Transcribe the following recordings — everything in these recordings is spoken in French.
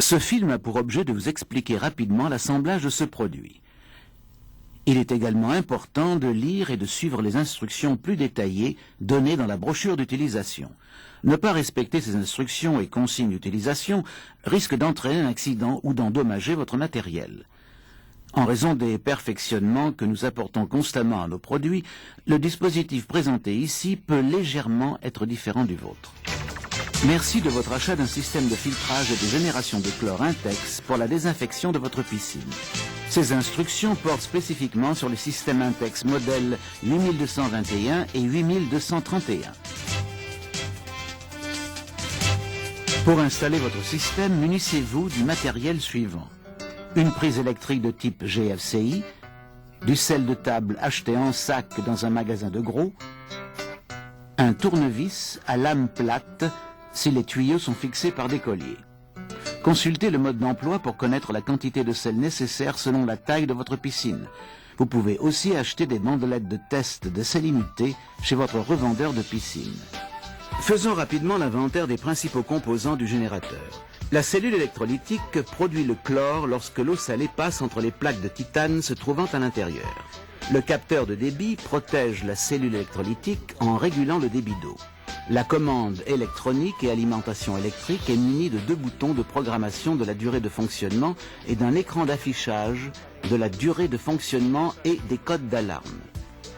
Ce film a pour objet de vous expliquer rapidement l'assemblage de ce produit. Il est également important de lire et de suivre les instructions plus détaillées données dans la brochure d'utilisation. Ne pas respecter ces instructions et consignes d'utilisation risque d'entraîner un accident ou d'endommager votre matériel. En raison des perfectionnements que nous apportons constamment à nos produits, le dispositif présenté ici peut légèrement être différent du vôtre. Merci de votre achat d'un système de filtrage et de génération de chlore Intex pour la désinfection de votre piscine. Ces instructions portent spécifiquement sur les systèmes Intex modèles 8221 et 8231. Pour installer votre système, munissez-vous du matériel suivant. Une prise électrique de type GFCI, du sel de table acheté en sac dans un magasin de gros, un tournevis à lame plate si les tuyaux sont fixés par des colliers. Consultez le mode d'emploi pour connaître la quantité de sel nécessaire selon la taille de votre piscine. Vous pouvez aussi acheter des bandelettes de test de salinité chez votre revendeur de piscine. Faisons rapidement l'inventaire des principaux composants du générateur. La cellule électrolytique produit le chlore lorsque l'eau salée passe entre les plaques de titane se trouvant à l'intérieur. Le capteur de débit protège la cellule électrolytique en régulant le débit d'eau. La commande électronique et alimentation électrique est munie de 2 boutons de programmation de la durée de fonctionnement et d'un écran d'affichage de la durée de fonctionnement et des codes d'alarme.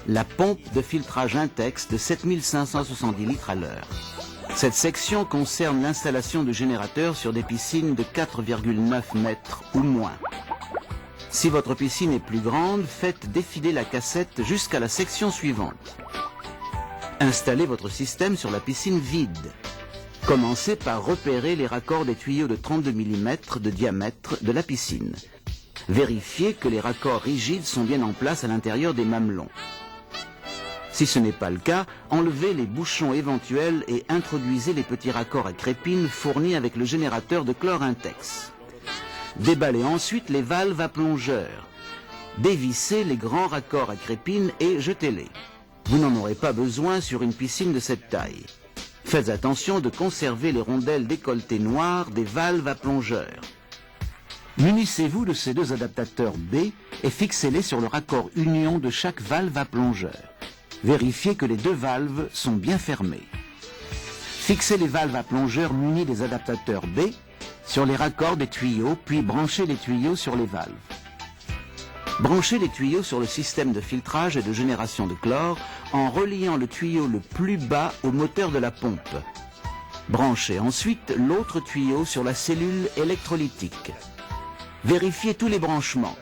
La pompe de filtrage Intex de 7570 litres à l'heure. Cette section concerne l'installation de générateurs sur des piscines de 4,9 mètres ou moins. Si votre piscine est plus grande, faites défiler la cassette jusqu'à la section suivante. Installez votre système sur la piscine vide. Commencez par repérer les raccords des tuyaux de 32 mm de diamètre de la piscine. Vérifiez que les raccords rigides sont bien en place à l'intérieur des mamelons. Si ce n'est pas le cas, enlevez les bouchons éventuels et introduisez les petits raccords à crépine fournis avec le générateur de chlore Intex. Déballez ensuite les valves à plongeur. Dévissez les grands raccords à crépine et jetez-les. Vous n'en aurez pas besoin sur une piscine de cette taille. Faites attention de conserver les rondelles décolletées noires des valves à plongeur. Munissez-vous de ces 2 adaptateurs B et fixez-les sur le raccord union de chaque valve à plongeur. Vérifiez que les 2 valves sont bien fermées. Fixez les valves à plongeur munies des adaptateurs B sur les raccords des tuyaux, puis branchez les tuyaux sur les valves. Branchez les tuyaux sur le système de filtrage et de génération de chlore en reliant le tuyau le plus bas au moteur de la pompe. Branchez ensuite l'autre tuyau sur la cellule électrolytique. Vérifiez tous les branchements.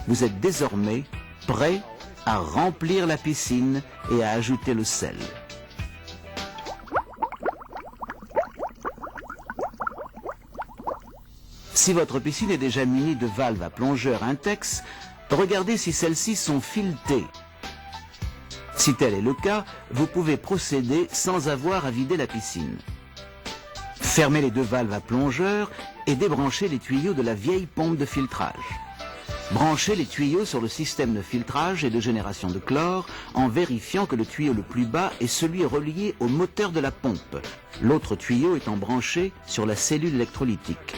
Vous êtes désormais prêt à remplir la piscine et à ajouter le sel. Si votre piscine est déjà munie de valves à plongeur Intex, regardez si celles-ci sont filetées. Si tel est le cas, vous pouvez procéder sans avoir à vider la piscine. Fermez les 2 valves à plongeur et débranchez les tuyaux de la vieille pompe de filtrage. Branchez les tuyaux sur le système de filtrage et de génération de chlore en vérifiant que le tuyau le plus bas est celui relié au moteur de la pompe, l'autre tuyau étant branché sur la cellule électrolytique.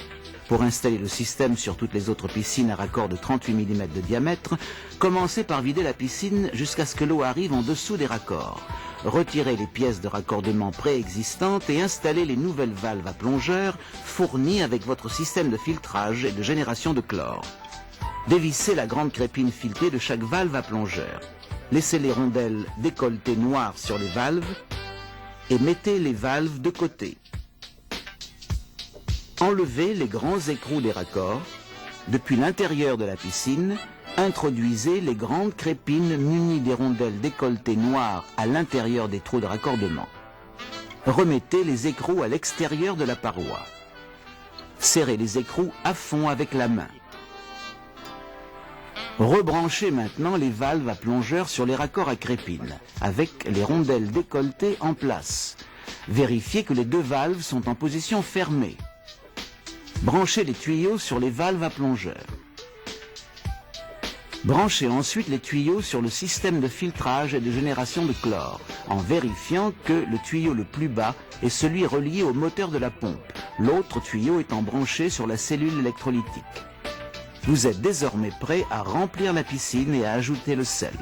Pour installer le système sur toutes les autres piscines à raccord de 38 mm de diamètre, commencez par vider la piscine jusqu'à ce que l'eau arrive en dessous des raccords. Retirez les pièces de raccordement préexistantes et installez les nouvelles valves à plongeur fournies avec votre système de filtrage et de génération de chlore. Dévissez la grande crépine filetée de chaque valve à plongeur. Laissez les rondelles décolletées noires sur les valves et mettez les valves de côté. Enlevez les grands écrous des raccords. Depuis l'intérieur de la piscine, introduisez les grandes crépines munies des rondelles décolletées noires à l'intérieur des trous de raccordement. Remettez les écrous à l'extérieur de la paroi. Serrez les écrous à fond avec la main. Rebranchez maintenant les valves à plongeur sur les raccords à crépine, avec les rondelles décolletées en place. Vérifiez que les 2 valves sont en position fermée. Branchez les tuyaux sur les valves à plongeur. Branchez ensuite les tuyaux sur le système de filtrage et de génération de chlore, en vérifiant que le tuyau le plus bas est celui relié au moteur de la pompe, l'autre tuyau étant branché sur la cellule électrolytique. Vous êtes désormais prêt à remplir la piscine et à ajouter le sel.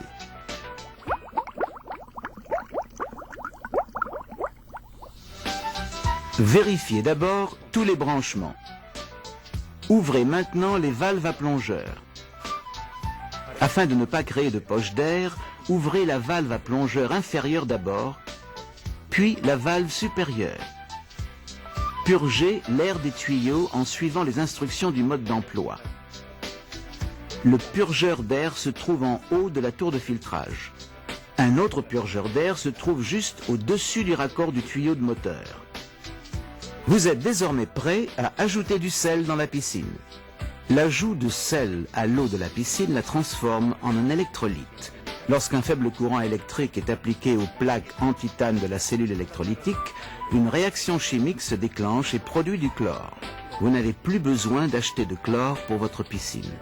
Vérifiez d'abord tous les branchements. Ouvrez maintenant les valves à plongeur. Afin de ne pas créer de poche d'air, ouvrez la valve à plongeur inférieure d'abord, puis la valve supérieure. Purgez l'air des tuyaux en suivant les instructions du mode d'emploi. Le purgeur d'air se trouve en haut de la tour de filtrage. Un autre purgeur d'air se trouve juste au-dessus du raccord du tuyau de moteur. Vous êtes désormais prêt à ajouter du sel dans la piscine. L'ajout de sel à l'eau de la piscine la transforme en un électrolyte. Lorsqu'un faible courant électrique est appliqué aux plaques en titane de la cellule électrolytique, une réaction chimique se déclenche et produit du chlore. Vous n'avez plus besoin d'acheter de chlore pour votre piscine.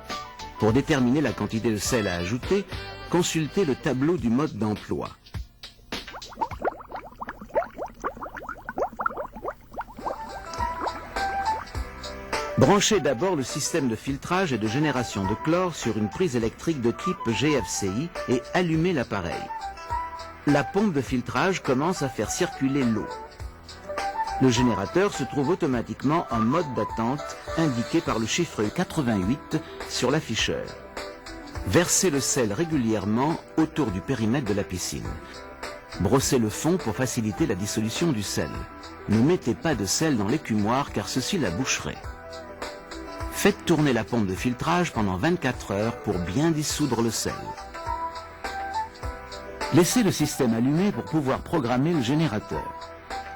Pour déterminer la quantité de sel à ajouter, consultez le tableau du mode d'emploi. Branchez d'abord le système de filtrage et de génération de chlore sur une prise électrique de type GFCI et allumez l'appareil. La pompe de filtrage commence à faire circuler l'eau. Le générateur se trouve automatiquement en mode d'attente indiqué par le chiffre 88 sur l'afficheur. Versez le sel régulièrement autour du périmètre de la piscine. Brossez le fond pour faciliter la dissolution du sel. Ne mettez pas de sel dans l'écumoire car ceci la boucherait. Faites tourner la pompe de filtrage pendant 24 heures pour bien dissoudre le sel. Laissez le système allumé pour pouvoir programmer le générateur.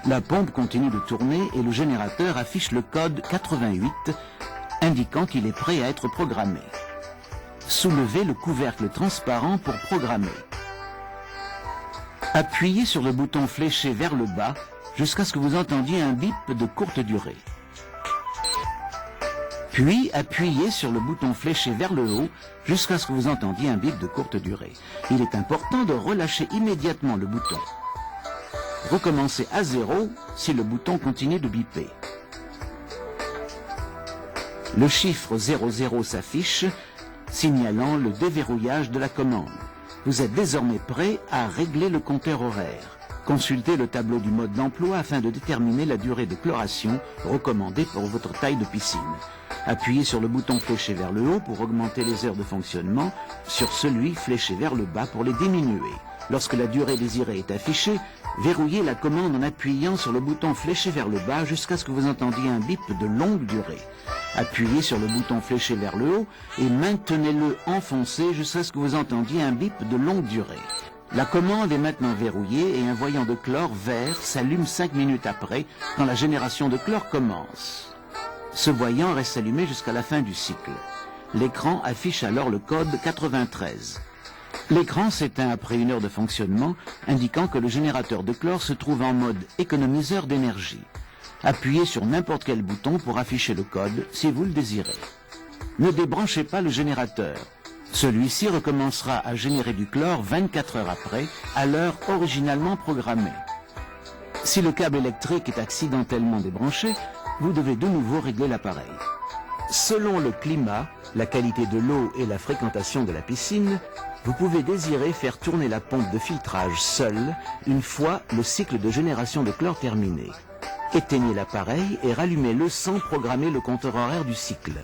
La pompe continue de tourner et le générateur affiche le code 88 indiquant qu'il est prêt à être programmé. Soulevez le couvercle transparent pour programmer. Appuyez sur le bouton fléché vers le bas jusqu'à ce que vous entendiez un bip de courte durée. Puis appuyez sur le bouton fléché vers le haut jusqu'à ce que vous entendiez un bip de courte durée. Il est important de relâcher immédiatement le bouton. Recommencez à 0 si le bouton continue de biper. Le chiffre 00 s'affiche, signalant le déverrouillage de la commande. Vous êtes désormais prêt à régler le compteur horaire. Consultez le tableau du mode d'emploi afin de déterminer la durée de chloration recommandée pour votre taille de piscine. Appuyez sur le bouton fléché vers le haut pour augmenter les heures de fonctionnement, sur celui fléché vers le bas pour les diminuer. Lorsque la durée désirée est affichée, verrouillez la commande en appuyant sur le bouton fléché vers le bas jusqu'à ce que vous entendiez un bip de longue durée. Appuyez sur le bouton fléché vers le haut et maintenez-le enfoncé jusqu'à ce que vous entendiez un bip de longue durée. La commande est maintenant verrouillée et un voyant de chlore vert s'allume 5 minutes après quand la génération de chlore commence. Ce voyant reste allumé jusqu'à la fin du cycle. L'écran affiche alors le code 93. L'écran s'éteint après 1 heure de fonctionnement, indiquant que le générateur de chlore se trouve en mode économiseur d'énergie. Appuyez sur n'importe quel bouton pour afficher le code si vous le désirez. Ne débranchez pas le générateur. Celui-ci recommencera à générer du chlore 24 heures après, à l'heure originalement programmée. Si le câble électrique est accidentellement débranché, vous devez de nouveau régler l'appareil. Selon le climat, la qualité de l'eau et la fréquentation de la piscine, vous pouvez désirer faire tourner la pompe de filtrage seule une fois le cycle de génération de chlore terminé. Éteignez l'appareil et rallumez-le sans programmer le compteur horaire du cycle.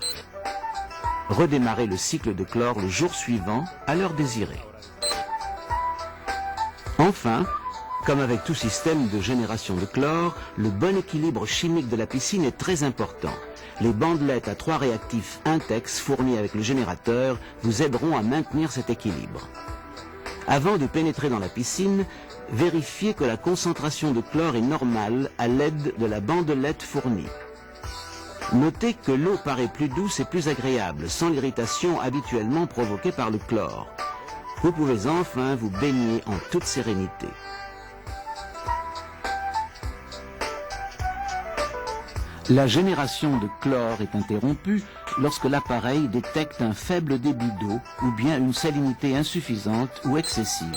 Redémarrez le cycle de chlore le jour suivant à l'heure désirée. Enfin, comme avec tout système de génération de chlore, le bon équilibre chimique de la piscine est très important. Les bandelettes à 3 réactifs Intex fournis avec le générateur vous aideront à maintenir cet équilibre. Avant de pénétrer dans la piscine, vérifiez que la concentration de chlore est normale à l'aide de la bandelette fournie. Notez que l'eau paraît plus douce et plus agréable, sans l'irritation habituellement provoquée par le chlore. Vous pouvez enfin vous baigner en toute sérénité. La génération de chlore est interrompue lorsque l'appareil détecte un faible débit d'eau ou bien une salinité insuffisante ou excessive.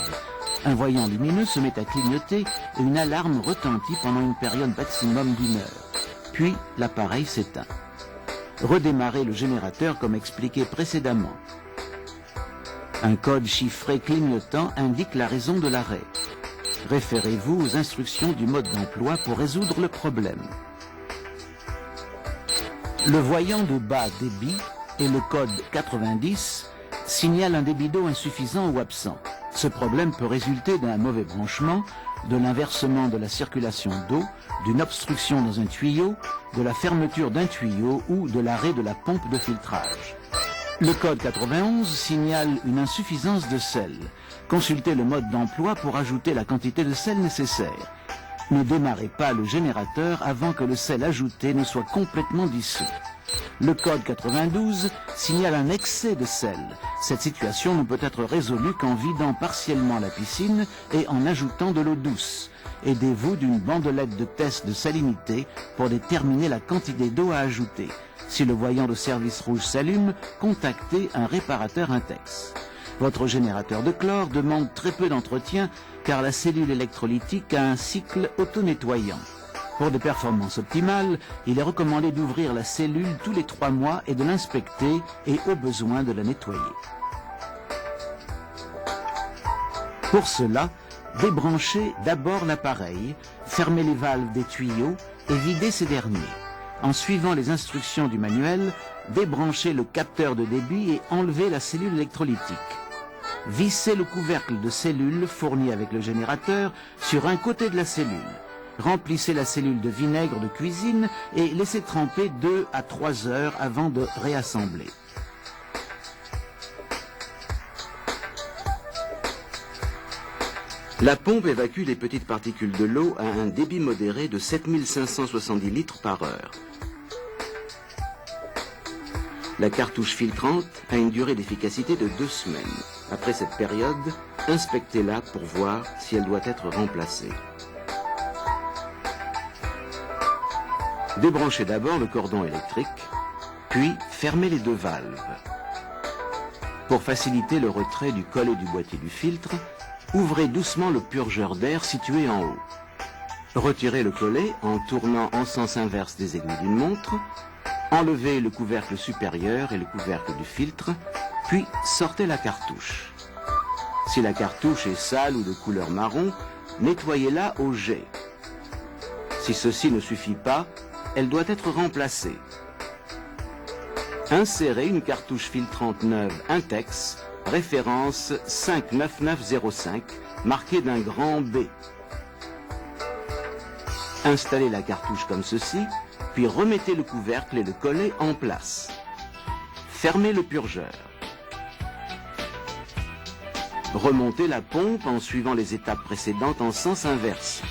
Un voyant lumineux se met à clignoter et une alarme retentit pendant une période maximum d'1 heure. puis l'appareil s'éteint. Redémarrez le générateur comme expliqué précédemment. Un code chiffré clignotant indique la raison de l'arrêt. Référez-vous aux instructions du mode d'emploi pour résoudre le problème. Le voyant de bas débit et le code 90 signalent un débit d'eau insuffisant ou absent. Ce problème peut résulter d'un mauvais branchement, de l'inversement de la circulation d'eau, d'une obstruction dans un tuyau, de la fermeture d'un tuyau ou de l'arrêt de la pompe de filtrage. Le code 91 signale une insuffisance de sel. Consultez le mode d'emploi pour ajouter la quantité de sel nécessaire. Ne démarrez pas le générateur avant que le sel ajouté ne soit complètement dissous. Le code 92 signale un excès de sel. Cette situation ne peut être résolue qu'en vidant partiellement la piscine et en ajoutant de l'eau douce. Aidez-vous d'une bandelette de test de salinité pour déterminer la quantité d'eau à ajouter. Si le voyant de service rouge s'allume, contactez un réparateur Intex. Votre générateur de chlore demande très peu d'entretien car la cellule électrolytique a un cycle auto-nettoyant. Pour des performances optimales, il est recommandé d'ouvrir la cellule tous les 3 mois et de l'inspecter et au besoin de la nettoyer. Pour cela, débranchez d'abord l'appareil, fermez les valves des tuyaux et videz ces derniers. En suivant les instructions du manuel, débranchez le capteur de débit et enlevez la cellule électrolytique. Vissez le couvercle de cellule fourni avec le générateur sur un côté de la cellule. Remplissez la cellule de vinaigre de cuisine et laissez tremper 2 à 3 heures avant de réassembler. La pompe évacue les petites particules de l'eau à un débit modéré de 7570 litres par heure. La cartouche filtrante a une durée d'efficacité de 2 semaines. Après cette période, inspectez-la pour voir si elle doit être remplacée. Débranchez d'abord le cordon électrique, puis fermez les 2 valves. Pour faciliter le retrait du collet du boîtier du filtre, ouvrez doucement le purgeur d'air situé en haut. Retirez le collet en tournant en sens inverse des aiguilles d'une montre. Enlevez le couvercle supérieur et le couvercle du filtre, puis sortez la cartouche. Si la cartouche est sale ou de couleur marron, nettoyez-la au jet. Si ceci ne suffit pas, elle doit être remplacée. Insérez une cartouche filtrante neuve Intex, référence 59905, marquée d'un grand B. Installez la cartouche comme ceci, puis remettez le couvercle et le collet en place. Fermez le purgeur. Remontez la pompe en suivant les étapes précédentes en sens inverse.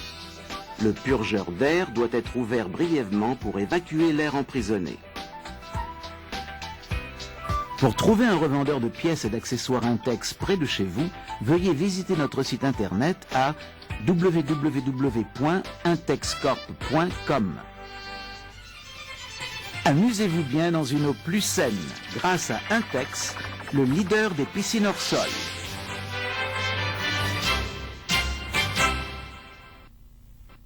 Le purgeur d'air doit être ouvert brièvement pour évacuer l'air emprisonné. Pour trouver un revendeur de pièces et d'accessoires Intex près de chez vous, veuillez visiter notre site internet à www.intexcorp.com. Amusez-vous bien dans une eau plus saine grâce à Intex, le leader des piscines hors sol.